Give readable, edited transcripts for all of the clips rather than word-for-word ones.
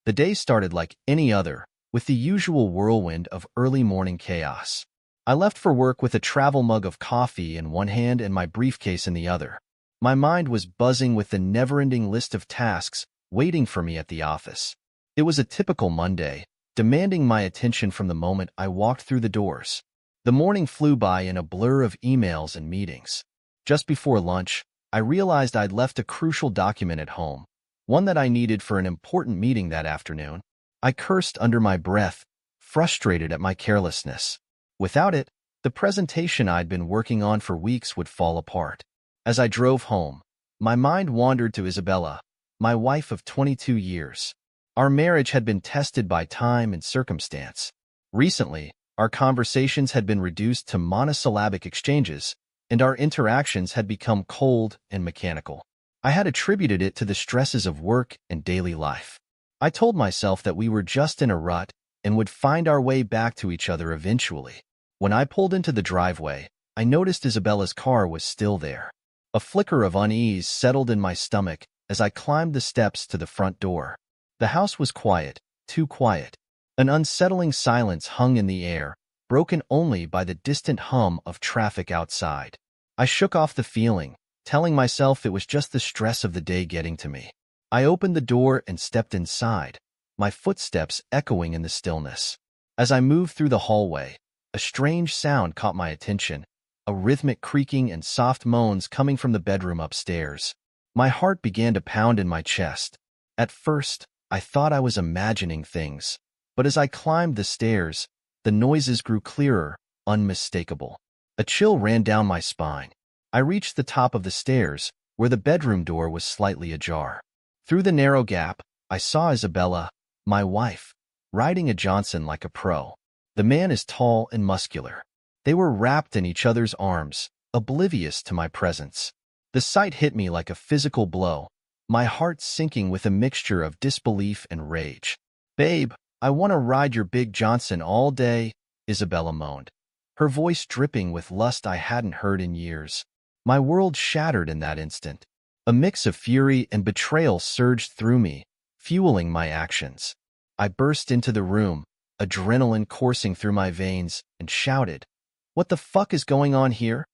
The day started like any other, with the usual whirlwind of early morning chaos. I left for work with a travel mug of coffee in one hand and my briefcase in the other. My mind was buzzing with the never-ending list of tasks waiting for me at the office. It was a typical Monday, demanding my attention from the moment I walked through the doors. The morning flew by in a blur of emails and meetings. Just before lunch, I realized I'd left a crucial document at home, one that I needed for an important meeting that afternoon. I cursed under my breath, frustrated at my carelessness. Without it, the presentation I'd been working on for weeks would fall apart. As I drove home, my mind wandered to Isabella, my wife of 22 years. Our marriage had been tested by time and circumstance. Recently, our conversations had been reduced to monosyllabic exchanges, and our interactions had become cold and mechanical. I had attributed it to the stresses of work and daily life. I told myself that we were just in a rut and would find our way back to each other eventually. When I pulled into the driveway, I noticed Isabella's car was still there. A flicker of unease settled in my stomach as I climbed the steps to the front door. The house was quiet, too quiet. An unsettling silence hung in the air, broken only by the distant hum of traffic outside. I shook off the feeling, telling myself it was just the stress of the day getting to me. I opened the door and stepped inside, my footsteps echoing in the stillness. As I moved through the hallway, a strange sound caught my attention, a rhythmic creaking and soft moans coming from the bedroom upstairs. My heart began to pound in my chest. At first, I thought I was imagining things, but as I climbed the stairs, the noises grew clearer, unmistakable. A chill ran down my spine. I reached the top of the stairs, where the bedroom door was slightly ajar. Through the narrow gap, I saw Isabella, my wife, riding a Johnson like a pro. The man is tall and muscular. They were wrapped in each other's arms, oblivious to my presence. The sight hit me like a physical blow, my heart sinking with a mixture of disbelief and rage. "Babe, I want to ride your big Johnson all day," Isabella moaned, her voice dripping with lust I hadn't heard in years. My world shattered in that instant. A mix of fury and betrayal surged through me, fueling my actions. I burst into the room, adrenaline coursing through my veins, and shouted, "What the fuck is going on here?"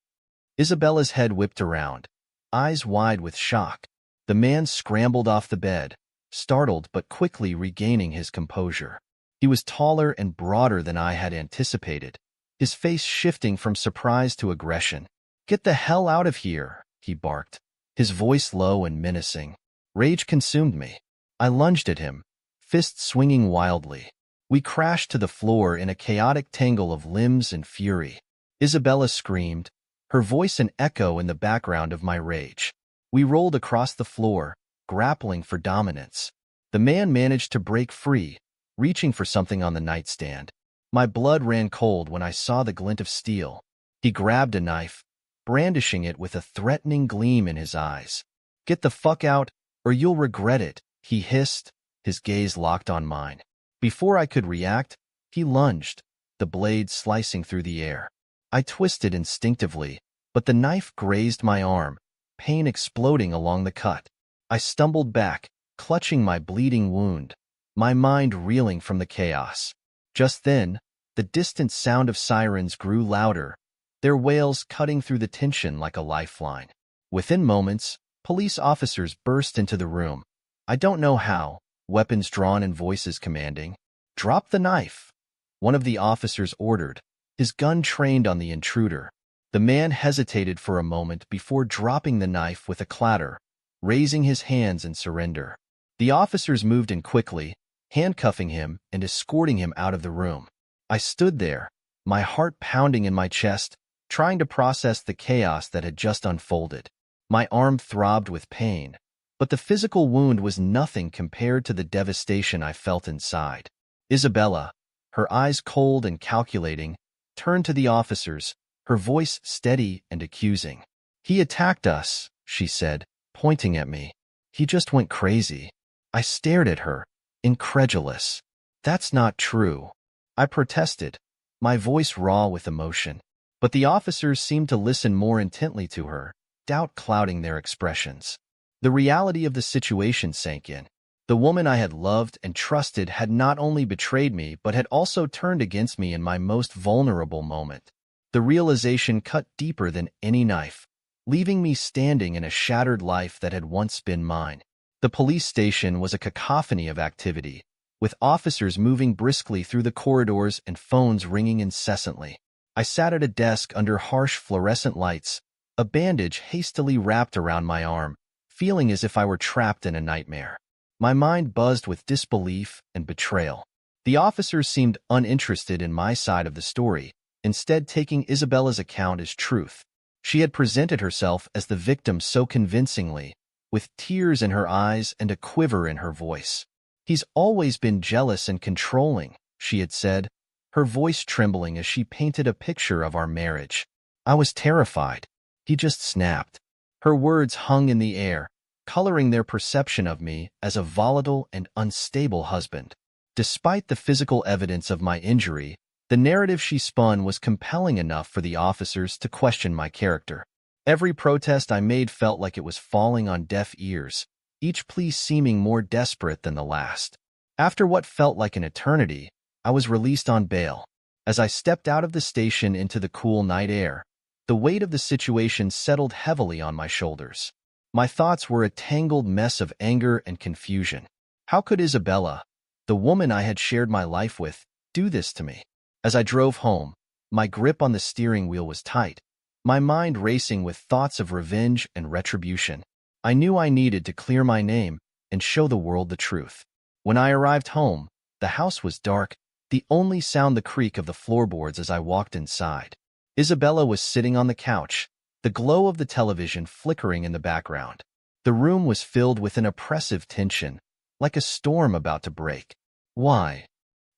Isabella's head whipped around, eyes wide with shock. The man scrambled off the bed, startled but quickly regaining his composure. He was taller and broader than I had anticipated, his face shifting from surprise to aggression. "Get the hell out of here," he barked, his voice low and menacing. Rage consumed me. I lunged at him, fists swinging wildly. We crashed to the floor in a chaotic tangle of limbs and fury. Isabella screamed, her voice an echo in the background of my rage. We rolled across the floor, grappling for dominance. The man managed to break free, reaching for something on the nightstand. My blood ran cold when I saw the glint of steel. He grabbed a knife, brandishing it with a threatening gleam in his eyes. "Get the fuck out, or you'll regret it," he hissed, his gaze locked on mine. Before I could react, he lunged, the blade slicing through the air. I twisted instinctively, but the knife grazed my arm, pain exploding along the cut. I stumbled back, clutching my bleeding wound, my mind reeling from the chaos. Just then, the distant sound of sirens grew louder, their wails cutting through the tension like a lifeline. Within moments, police officers burst into the room. I don't know how, weapons drawn and voices commanding. "Drop the knife," one of the officers ordered, his gun trained on the intruder. The man hesitated for a moment before dropping the knife with a clatter, raising his hands in surrender. The officers moved in quickly, handcuffing him and escorting him out of the room. I stood there, my heart pounding in my chest, trying to process the chaos that had just unfolded. My arm throbbed with pain, but the physical wound was nothing compared to the devastation I felt inside. Isabella, her eyes cold and calculating, turned to the officers, her voice steady and accusing. "He attacked us," she said, pointing at me. "He just went crazy." I stared at her, incredulous. "That's not true," I protested, my voice raw with emotion. But the officers seemed to listen more intently to her, doubt clouding their expressions. The reality of the situation sank in. The woman I had loved and trusted had not only betrayed me, but had also turned against me in my most vulnerable moment. The realization cut deeper than any knife, leaving me standing in a shattered life that had once been mine. The police station was a cacophony of activity, with officers moving briskly through the corridors and phones ringing incessantly. I sat at a desk under harsh fluorescent lights, a bandage hastily wrapped around my arm, feeling as if I were trapped in a nightmare. My mind buzzed with disbelief and betrayal. The officers seemed uninterested in my side of the story, instead taking Isabella's account as truth. She had presented herself as the victim so convincingly, with tears in her eyes and a quiver in her voice. "He's always been jealous and controlling," she had said, her voice trembling as she painted a picture of our marriage. I was terrified. He just snapped. Her words hung in the air, coloring their perception of me as a volatile and unstable husband. Despite the physical evidence of my injury, the narrative she spun was compelling enough for the officers to question my character. Every protest I made felt like it was falling on deaf ears, each plea seeming more desperate than the last. After what felt like an eternity, I was released on bail. As I stepped out of the station into the cool night air, the weight of the situation settled heavily on my shoulders. My thoughts were a tangled mess of anger and confusion. How could Isabella, the woman I had shared my life with, do this to me? As I drove home, my grip on the steering wheel was tight, my mind racing with thoughts of revenge and retribution. I knew I needed to clear my name and show the world the truth. When I arrived home, the house was dark, the only sound the creak of the floorboards as I walked inside. Isabella was sitting on the couch, the glow of the television flickering in the background. The room was filled with an oppressive tension, like a storm about to break. "Why?"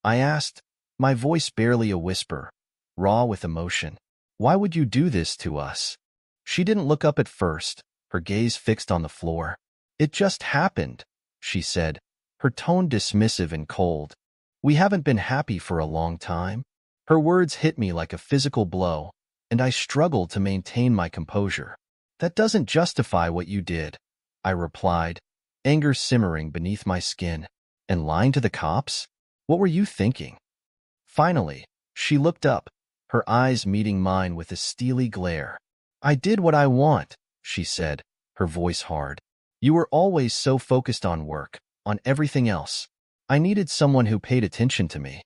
I asked, my voice barely a whisper, raw with emotion. "Why would you do this to us?" She didn't look up at first, her gaze fixed on the floor. "It just happened," she said, her tone dismissive and cold. "We haven't been happy for a long time." Her words hit me like a physical blow, and I struggled to maintain my composure. "That doesn't justify what you did," I replied, anger simmering beneath my skin. "And lying to the cops? What were you thinking?" Finally, she looked up, her eyes meeting mine with a steely glare. "I did what I want," she said, her voice hard. "You were always so focused on work, on everything else. I needed someone who paid attention to me."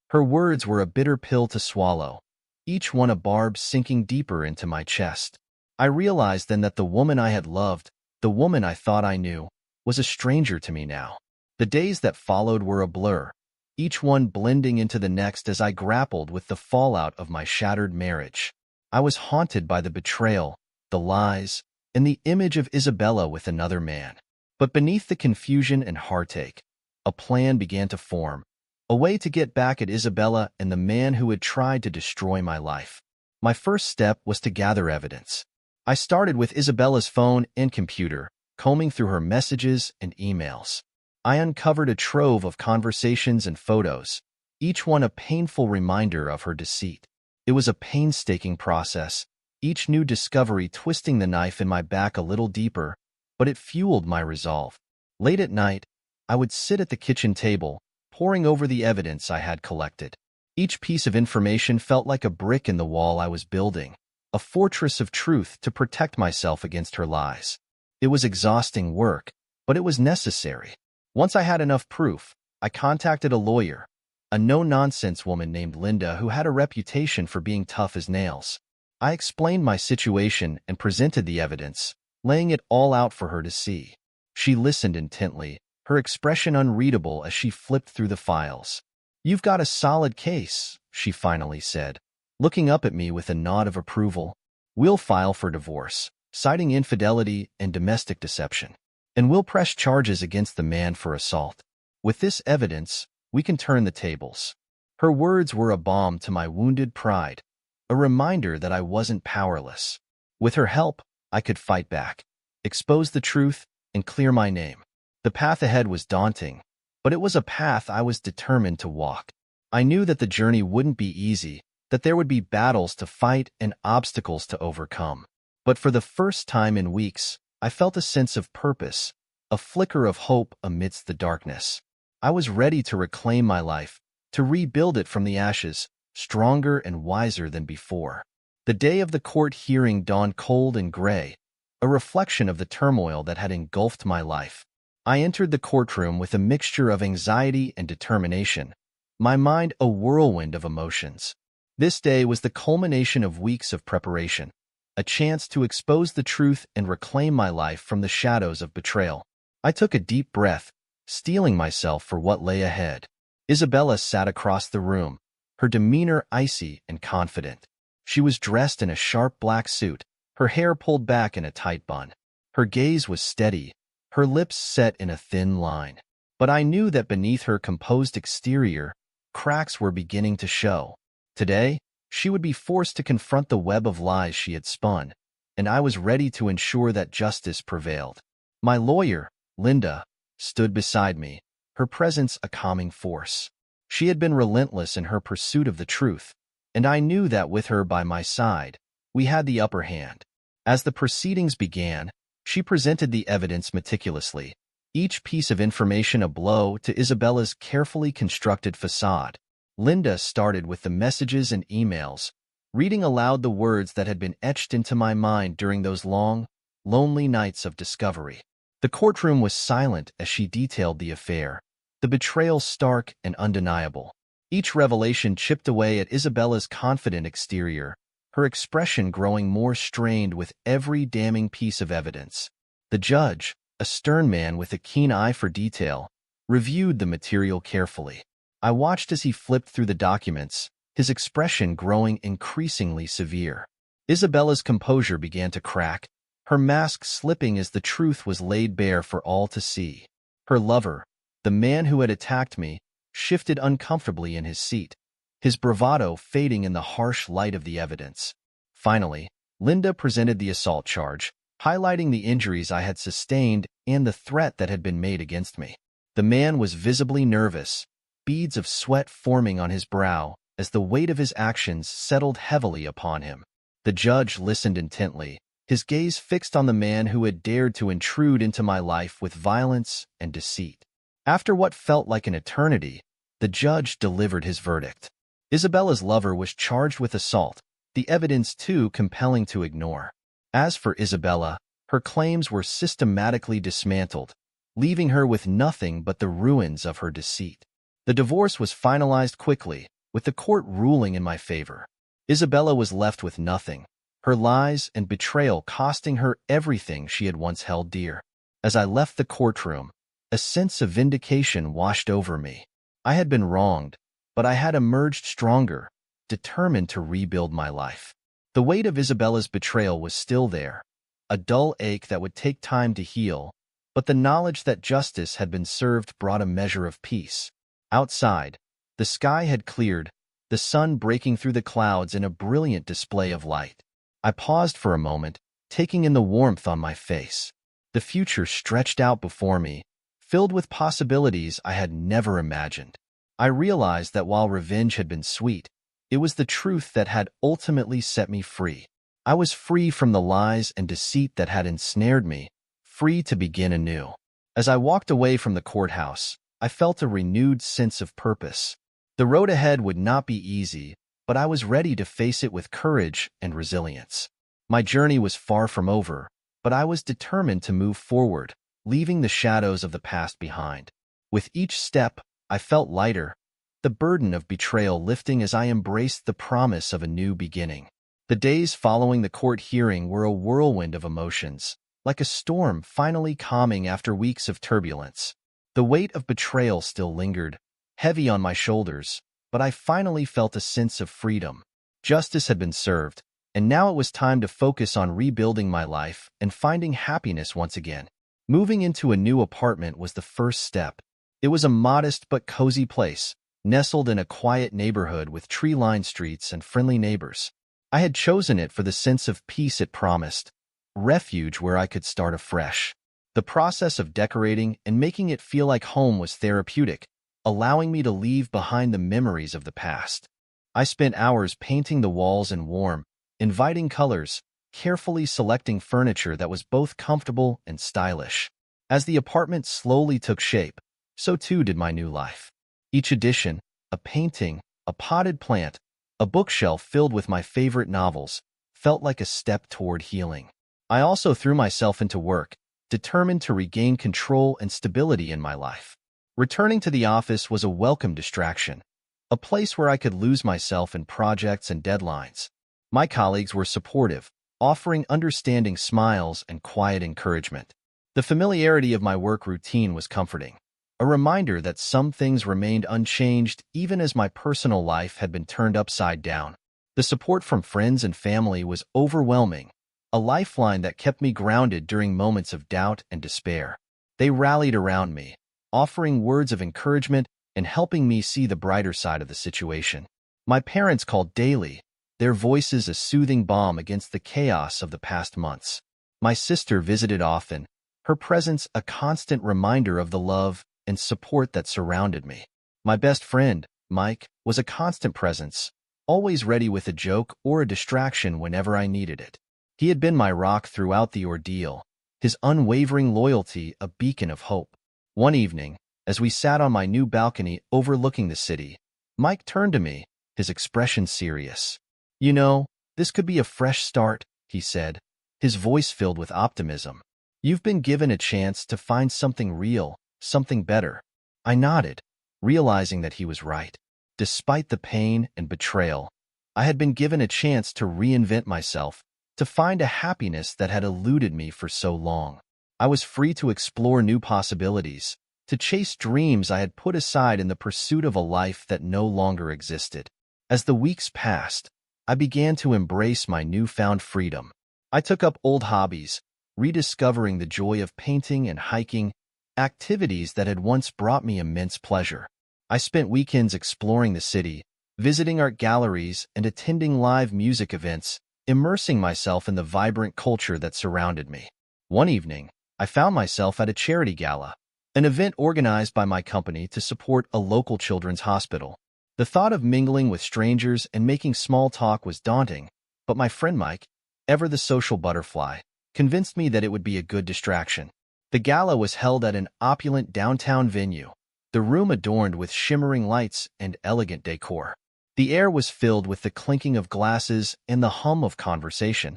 Her words were a bitter pill to swallow, each one a barb sinking deeper into my chest. I realized then that the woman I had loved, the woman I thought I knew, was a stranger to me now. The days that followed were a blur, each one blending into the next as I grappled with the fallout of my shattered marriage. I was haunted by the betrayal, the lies, and the image of Isabella with another man. But beneath the confusion and heartache, a plan began to form, a way to get back at Isabella and the man who had tried to destroy my life. My first step was to gather evidence. I started with Isabella's phone and computer, combing through her messages and emails. I uncovered a trove of conversations and photos, each one a painful reminder of her deceit. It was a painstaking process, each new discovery twisting the knife in my back a little deeper, but it fueled my resolve. Late at night, I would sit at the kitchen table, poring over the evidence I had collected. Each piece of information felt like a brick in the wall I was building, a fortress of truth to protect myself against her lies. It was exhausting work, but it was necessary. Once I had enough proof, I contacted a lawyer, a no-nonsense woman named Linda who had a reputation for being tough as nails. I explained my situation and presented the evidence, laying it all out for her to see. She listened intently, her expression unreadable as she flipped through the files. "You've got a solid case," she finally said, looking up at me with a nod of approval. "We'll file for divorce, citing infidelity and domestic deception. And we'll press charges against the man for assault. With this evidence, we can turn the tables." Her words were a balm to my wounded pride, a reminder that I wasn't powerless. With her help, I could fight back, expose the truth, and clear my name. The path ahead was daunting, but it was a path I was determined to walk. I knew that the journey wouldn't be easy, that there would be battles to fight and obstacles to overcome. But for the first time in weeks, I felt a sense of purpose, a flicker of hope amidst the darkness. I was ready to reclaim my life, to rebuild it from the ashes, stronger and wiser than before. The day of the court hearing dawned cold and gray, a reflection of the turmoil that had engulfed my life. I entered the courtroom with a mixture of anxiety and determination, my mind a whirlwind of emotions. This day was the culmination of weeks of preparation, a chance to expose the truth and reclaim my life from the shadows of betrayal. I took a deep breath, steeling myself for what lay ahead. Isabella sat across the room, her demeanor icy and confident. She was dressed in a sharp black suit, her hair pulled back in a tight bun. Her gaze was steady, her lips set in a thin line. But I knew that beneath her composed exterior, cracks were beginning to show. Today, she would be forced to confront the web of lies she had spun, and I was ready to ensure that justice prevailed. My lawyer, Linda, stood beside me, her presence a calming force. She had been relentless in her pursuit of the truth, and I knew that with her by my side, we had the upper hand. As the proceedings began, she presented the evidence meticulously, each piece of information a blow to Isabella's carefully constructed facade. Linda started with the messages and emails, reading aloud the words that had been etched into my mind during those long, lonely nights of discovery. The courtroom was silent as she detailed the affair, the betrayal stark and undeniable. Each revelation chipped away at Isabella's confident exterior, her expression growing more strained with every damning piece of evidence. The judge, a stern man with a keen eye for detail, reviewed the material carefully. I watched as he flipped through the documents, his expression growing increasingly severe. Isabella's composure began to crack, her mask slipping as the truth was laid bare for all to see. Her lover, the man who had attacked me, shifted uncomfortably in his seat, his bravado fading in the harsh light of the evidence. Finally, Linda presented the assault charge, highlighting the injuries I had sustained and the threat that had been made against me. The man was visibly nervous, beads of sweat forming on his brow as the weight of his actions settled heavily upon him. The judge listened intently, his gaze fixed on the man who had dared to intrude into my life with violence and deceit. After what felt like an eternity, the judge delivered his verdict. Isabella's lover was charged with assault, the evidence too compelling to ignore. As for Isabella, her claims were systematically dismantled, leaving her with nothing but the ruins of her deceit. The divorce was finalized quickly, with the court ruling in my favor. Isabella was left with nothing, her lies and betrayal costing her everything she had once held dear. As I left the courtroom, a sense of vindication washed over me. I had been wronged, but I had emerged stronger, determined to rebuild my life. The weight of Isabella's betrayal was still there, a dull ache that would take time to heal, but the knowledge that justice had been served brought a measure of peace. Outside, the sky had cleared, the sun breaking through the clouds in a brilliant display of light. I paused for a moment, taking in the warmth on my face. The future stretched out before me, filled with possibilities I had never imagined. I realized that while revenge had been sweet, it was the truth that had ultimately set me free. I was free from the lies and deceit that had ensnared me, free to begin anew. As I walked away from the courthouse, I felt a renewed sense of purpose. The road ahead would not be easy, but I was ready to face it with courage and resilience. My journey was far from over, but I was determined to move forward, leaving the shadows of the past behind. With each step, I felt lighter, the burden of betrayal lifting as I embraced the promise of a new beginning. The days following the court hearing were a whirlwind of emotions, like a storm finally calming after weeks of turbulence. The weight of betrayal still lingered, heavy on my shoulders, but I finally felt a sense of freedom. Justice had been served, and now it was time to focus on rebuilding my life and finding happiness once again. Moving into a new apartment was the first step. It was a modest but cozy place, nestled in a quiet neighborhood with tree-lined streets and friendly neighbors. I had chosen it for the sense of peace it promised, refuge where I could start afresh. The process of decorating and making it feel like home was therapeutic, allowing me to leave behind the memories of the past. I spent hours painting the walls in warm, inviting colors, carefully selecting furniture that was both comfortable and stylish. As the apartment slowly took shape, so too did my new life. Each addition, a painting, a potted plant, a bookshelf filled with my favorite novels, felt like a step toward healing. I also threw myself into work, determined to regain control and stability in my life. Returning to the office was a welcome distraction, a place where I could lose myself in projects and deadlines. My colleagues were supportive, offering understanding smiles and quiet encouragement. The familiarity of my work routine was comforting, a reminder that some things remained unchanged even as my personal life had been turned upside down. The support from friends and family was overwhelming, a lifeline that kept me grounded during moments of doubt and despair. They rallied around me, offering words of encouragement and helping me see the brighter side of the situation. My parents called daily, their voices a soothing balm against the chaos of the past months. My sister visited often, her presence a constant reminder of the love and support that surrounded me. My best friend, Mike, was a constant presence, always ready with a joke or a distraction whenever I needed it. He had been my rock throughout the ordeal, his unwavering loyalty a beacon of hope. One evening, as we sat on my new balcony overlooking the city, Mike turned to me, his expression serious. "You know, this could be a fresh start," he said, his voice filled with optimism. "You've been given a chance to find something real, something better." I nodded, realizing that he was right. Despite the pain and betrayal, I had been given a chance to reinvent myself, to find a happiness that had eluded me for so long. I was free to explore new possibilities, to chase dreams I had put aside in the pursuit of a life that no longer existed. As the weeks passed, I began to embrace my newfound freedom. I took up old hobbies, rediscovering the joy of painting and hiking, activities that had once brought me immense pleasure. I spent weekends exploring the city, visiting art galleries and attending live music events, immersing myself in the vibrant culture that surrounded me. One evening, I found myself at a charity gala, an event organized by my company to support a local children's hospital. The thought of mingling with strangers and making small talk was daunting, but my friend Mike, ever the social butterfly, convinced me that it would be a good distraction. The gala was held at an opulent downtown venue, the room adorned with shimmering lights and elegant decor. The air was filled with the clinking of glasses and the hum of conversation,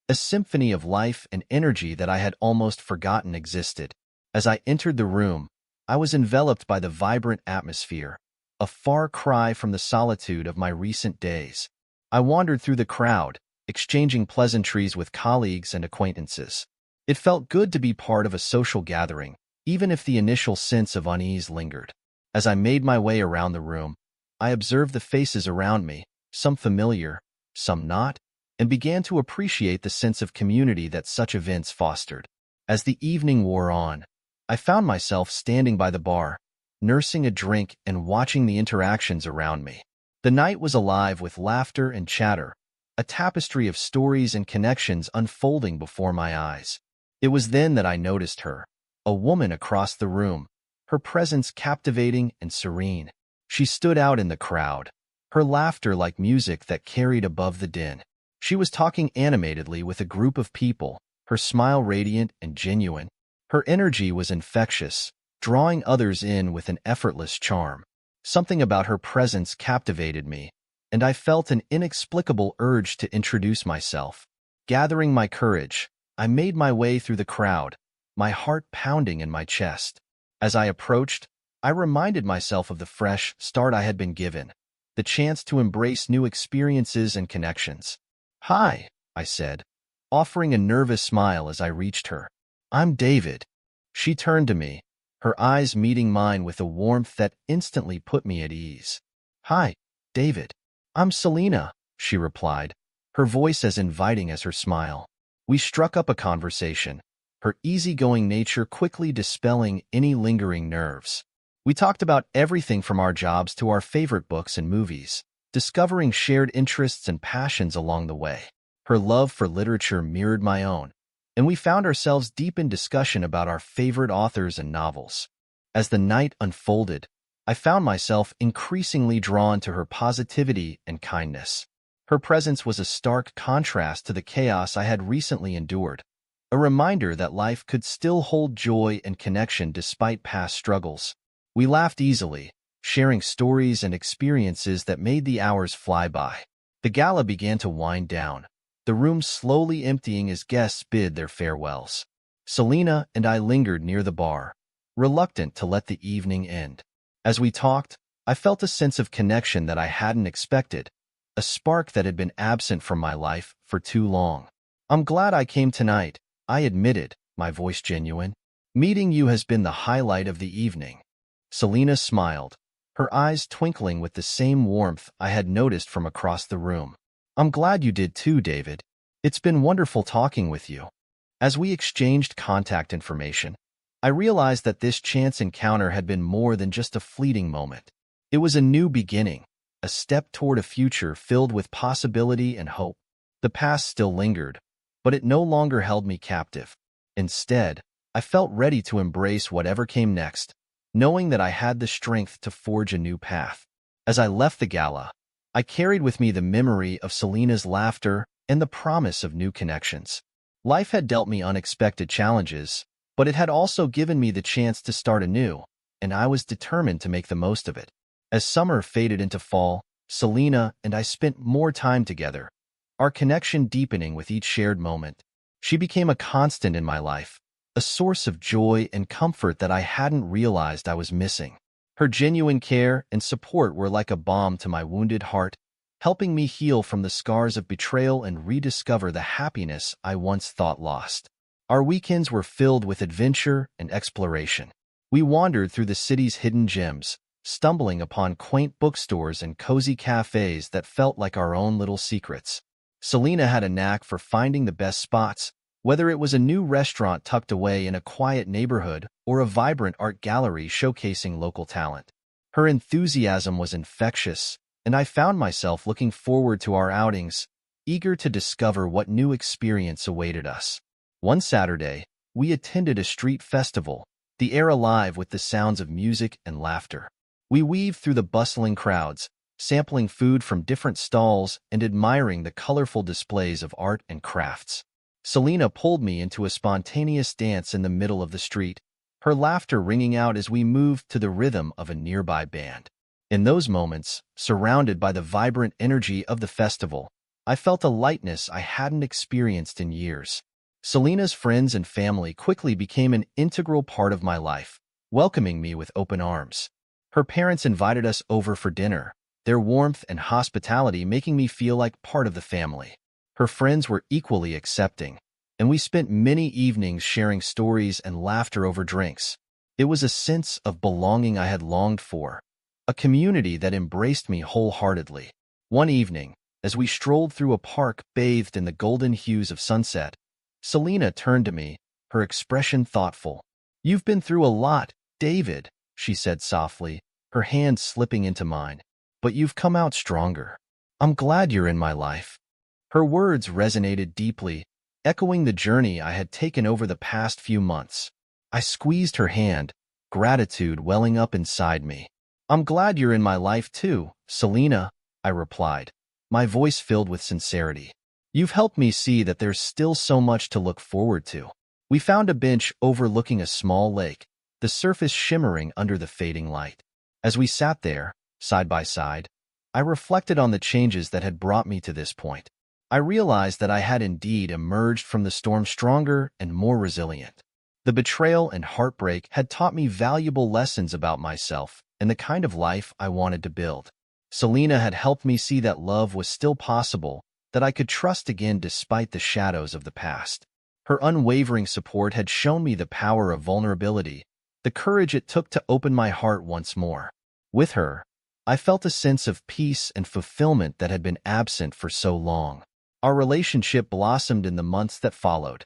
a symphony of life and energy that I had almost forgotten existed. As I entered the room, I was enveloped by the vibrant atmosphere, a far cry from the solitude of my recent days. I wandered through the crowd, exchanging pleasantries with colleagues and acquaintances. It felt good to be part of a social gathering, even if the initial sense of unease lingered. As I made my way around the room, I observed the faces around me, some familiar, some not, and began to appreciate the sense of community that such events fostered. As the evening wore on, I found myself standing by the bar, nursing a drink and watching the interactions around me. The night was alive with laughter and chatter, a tapestry of stories and connections unfolding before my eyes. It was then that I noticed her, a woman across the room, her presence captivating and serene. She stood out in the crowd, her laughter like music that carried above the din. She was talking animatedly with a group of people, her smile radiant and genuine. Her energy was infectious, drawing others in with an effortless charm. Something about her presence captivated me, and I felt an inexplicable urge to introduce myself. Gathering my courage, I made my way through the crowd, my heart pounding in my chest. As I approached, I reminded myself of the fresh start I had been given, the chance to embrace new experiences and connections. "Hi," I said, offering a nervous smile as I reached her. "I'm David." She turned to me, her eyes meeting mine with a warmth that instantly put me at ease. "Hi, David. I'm Selena," she replied, her voice as inviting as her smile. We struck up a conversation, her easygoing nature quickly dispelling any lingering nerves. We talked about everything from our jobs to our favorite books and movies, discovering shared interests and passions along the way. Her love for literature mirrored my own, and we found ourselves deep in discussion about our favorite authors and novels. As the night unfolded, I found myself increasingly drawn to her positivity and kindness. Her presence was a stark contrast to the chaos I had recently endured, a reminder that life could still hold joy and connection despite past struggles. We laughed easily, sharing stories and experiences that made the hours fly by. The gala began to wind down, the room slowly emptying as guests bid their farewells. Selena and I lingered near the bar, reluctant to let the evening end. As we talked, I felt a sense of connection that I hadn't expected, a spark that had been absent from my life for too long. "I'm glad I came tonight," I admitted, my voice genuine. "Meeting you has been the highlight of the evening." Selena smiled, her eyes twinkling with the same warmth I had noticed from across the room. "I'm glad you did too, David. It's been wonderful talking with you." As we exchanged contact information, I realized that this chance encounter had been more than just a fleeting moment. It was a new beginning, a step toward a future filled with possibility and hope. The past still lingered, but it no longer held me captive. Instead, I felt ready to embrace whatever came next, knowing that I had the strength to forge a new path. As I left the gala, I carried with me the memory of Selena's laughter and the promise of new connections. Life had dealt me unexpected challenges, but it had also given me the chance to start anew, and I was determined to make the most of it. As summer faded into fall, Selena and I spent more time together, our connection deepening with each shared moment. She became a constant in my life, a source of joy and comfort that I hadn't realized I was missing. Her genuine care and support were like a balm to my wounded heart, helping me heal from the scars of betrayal and rediscover the happiness I once thought lost. Our weekends were filled with adventure and exploration. We wandered through the city's hidden gems, stumbling upon quaint bookstores and cozy cafes that felt like our own little secrets. Selena had a knack for finding the best spots, whether it was a new restaurant tucked away in a quiet neighborhood or a vibrant art gallery showcasing local talent. Her enthusiasm was infectious, and I found myself looking forward to our outings, eager to discover what new experience awaited us. One Saturday, we attended a street festival, the air alive with the sounds of music and laughter. We weaved through the bustling crowds, sampling food from different stalls and admiring the colorful displays of art and crafts. Selena pulled me into a spontaneous dance in the middle of the street, her laughter ringing out as we moved to the rhythm of a nearby band. In those moments, surrounded by the vibrant energy of the festival, I felt a lightness I hadn't experienced in years. Selena's friends and family quickly became an integral part of my life, welcoming me with open arms. Her parents invited us over for dinner, their warmth and hospitality making me feel like part of the family. Her friends were equally accepting, and we spent many evenings sharing stories and laughter over drinks. It was a sense of belonging I had longed for, a community that embraced me wholeheartedly. One evening, as we strolled through a park bathed in the golden hues of sunset, Selena turned to me, her expression thoughtful. "You've been through a lot, David," she said softly, her hand slipping into mine. "But you've come out stronger. I'm glad you're in my life." Her words resonated deeply, echoing the journey I had taken over the past few months. I squeezed her hand, gratitude welling up inside me. "I'm glad you're in my life too, Selena," I replied, my voice filled with sincerity. "You've helped me see that there's still so much to look forward to." We found a bench overlooking a small lake, the surface shimmering under the fading light. As we sat there, side by side, I reflected on the changes that had brought me to this point. I realized that I had indeed emerged from the storm stronger and more resilient. The betrayal and heartbreak had taught me valuable lessons about myself and the kind of life I wanted to build. Selena had helped me see that love was still possible, that I could trust again despite the shadows of the past. Her unwavering support had shown me the power of vulnerability, the courage it took to open my heart once more. With her, I felt a sense of peace and fulfillment that had been absent for so long. Our relationship blossomed in the months that followed,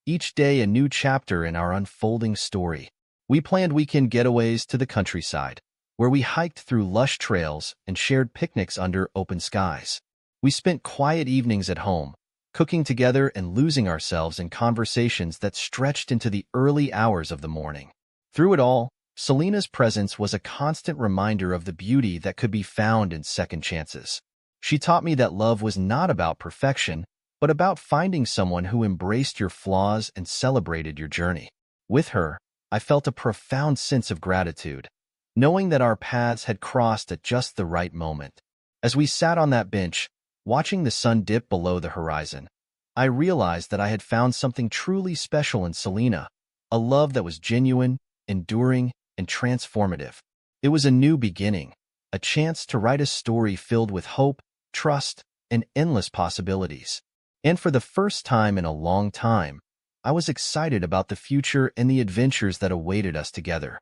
each day a new chapter in our unfolding story. We planned weekend getaways to the countryside, where we hiked through lush trails and shared picnics under open skies. We spent quiet evenings at home, cooking together and losing ourselves in conversations that stretched into the early hours of the morning. Through it all, Selena's presence was a constant reminder of the beauty that could be found in second chances. She taught me that love was not about perfection, but about finding someone who embraced your flaws and celebrated your journey. With her, I felt a profound sense of gratitude, knowing that our paths had crossed at just the right moment. As we sat on that bench, watching the sun dip below the horizon, I realized that I had found something truly special in Selena, a love that was genuine, enduring, and transformative. It was a new beginning, a chance to write a story filled with hope, trust, and endless possibilities. And for the first time in a long time, I was excited about the future and the adventures that awaited us together.